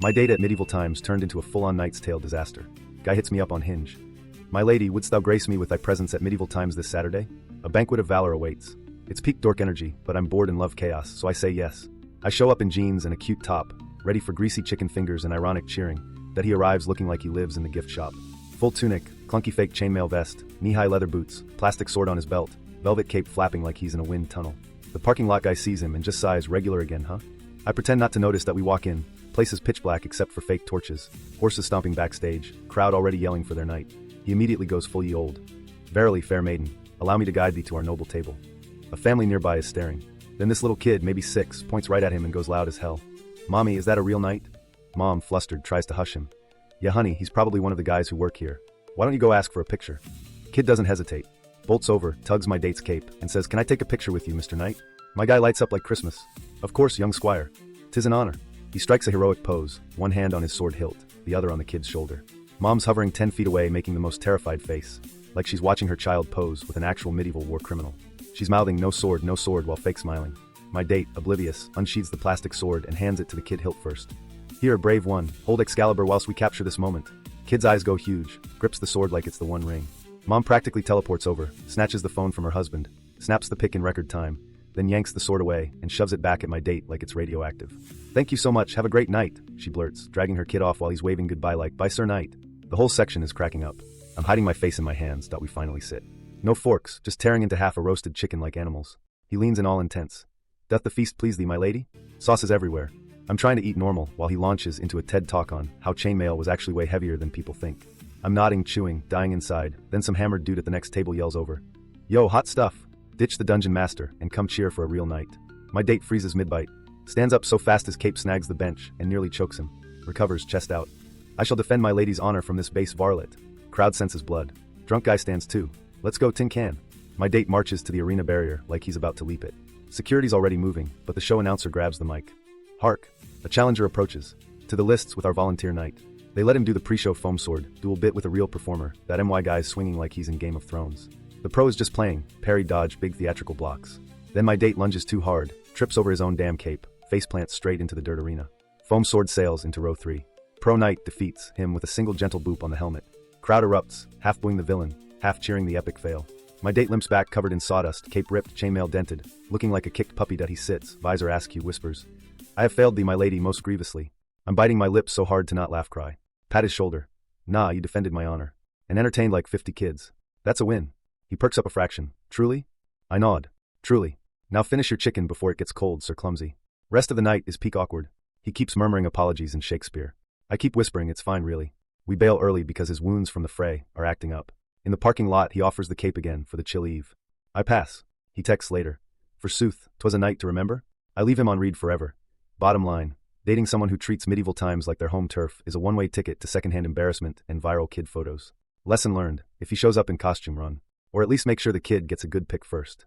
My date at Medieval Times turned into a full-on Knight's Tale disaster. Guy hits me up on Hinge. My lady, wouldst thou grace me with thy presence at Medieval Times this Saturday? A banquet of valor awaits. It's peak dork energy, but I'm bored and love chaos, so I say yes. I show up in jeans and a cute top, ready for greasy chicken fingers and ironic cheering, that he arrives looking like he lives in the gift shop. Full tunic, clunky fake chainmail vest, knee-high leather boots, plastic sword on his belt, velvet cape flapping like he's in a wind tunnel. The parking lot guy sees him and just sighs, regular again, huh? I pretend not to notice that we walk in, place is pitch black except for fake torches, horses stomping backstage, crowd already yelling for their night. He immediately goes full ye old. Verily, fair maiden, allow me to guide thee to our noble table. A family nearby is staring. Then this little kid, maybe 6, points right at him and goes loud as hell. Mommy, is that a real knight? Mom, flustered, tries to hush him. Yeah honey, he's probably one of the guys who work here. Why don't you go ask for a picture? Kid doesn't hesitate. Bolts over, tugs my date's cape, and says, can I take a picture with you, Mr. Knight? My guy lights up like Christmas. Of course, young squire. 'Tis an honor. He strikes a heroic pose, one hand on his sword hilt, the other on the kid's shoulder. Mom's hovering 10 feet away, making the most terrified face, like she's watching her child pose with an actual medieval war criminal. She's mouthing no sword, while fake smiling. My date, oblivious, unsheathes the plastic sword and hands it to the kid hilt first. Here, brave one, hold Excalibur whilst we capture this moment. Kid's eyes go huge, grips the sword like it's the One Ring. Mom practically teleports over, snatches the phone from her husband, snaps the pic in record time, then yanks the sword away and shoves it back at my date like it's radioactive. Thank you so much, have a great night, she blurts, dragging her kid off while he's waving goodbye like, bye sir knight. The whole section is cracking up. I'm hiding my face in my hands. We finally sit. No forks, just tearing into half a roasted chicken like animals. He leans in all intense. Doth the feast please thee, my lady? Sauce is everywhere. I'm trying to eat normal while he launches into a TED talk on how chainmail was actually way heavier than people think. I'm nodding, chewing, dying inside, then some hammered dude at the next table yells over. Yo, hot stuff. Ditch the dungeon master and come cheer for a real knight. My date freezes mid-bite, stands up so fast his cape snags the bench and nearly chokes him. Recovers, chest out. I shall defend my lady's honor from this base varlet. Crowd senses blood. Drunk guy stands too. Let's go tin can. My date marches to the arena barrier like he's about to leap it. Security's already moving, but the show announcer grabs the mic. Hark! A challenger approaches. To the lists with our volunteer knight. They let him do the pre-show foam sword, dual bit with a real performer, that MY guy's swinging like he's in Game of Thrones. The pro is just playing, parry dodge big theatrical blocks. Then my date lunges too hard, trips over his own damn cape, face plants straight into the dirt arena. Foam sword sails into row 3. Pro knight defeats him with a single gentle boop on the helmet. Crowd erupts, half booing the villain, half cheering the epic fail. My date limps back covered in sawdust, cape ripped, chainmail dented, looking like a kicked puppy that he sits, visor askew, whispers. I have failed thee, my lady, most grievously. I'm biting my lips so hard to not laugh cry. Pat his shoulder. Nah, you defended my honor. And entertained like 50 kids. That's a win. He perks up a fraction. Truly? I nod. Truly. Now finish your chicken before it gets cold, Sir Clumsy. Rest of the night is peak awkward. He keeps murmuring apologies in Shakespeare. I keep whispering it's fine really. We bail early because his wounds from the fray are acting up. In the parking lot he offers the cape again for the chill eve. I pass. He texts later. Forsooth, 'twas a night to remember? I leave him on read forever. Bottom line, dating someone who treats Medieval Times like their home turf is a one-way ticket to secondhand embarrassment and viral kid photos. Lesson learned, if he shows up in costume run. Or at least make sure the kid gets a good pic first.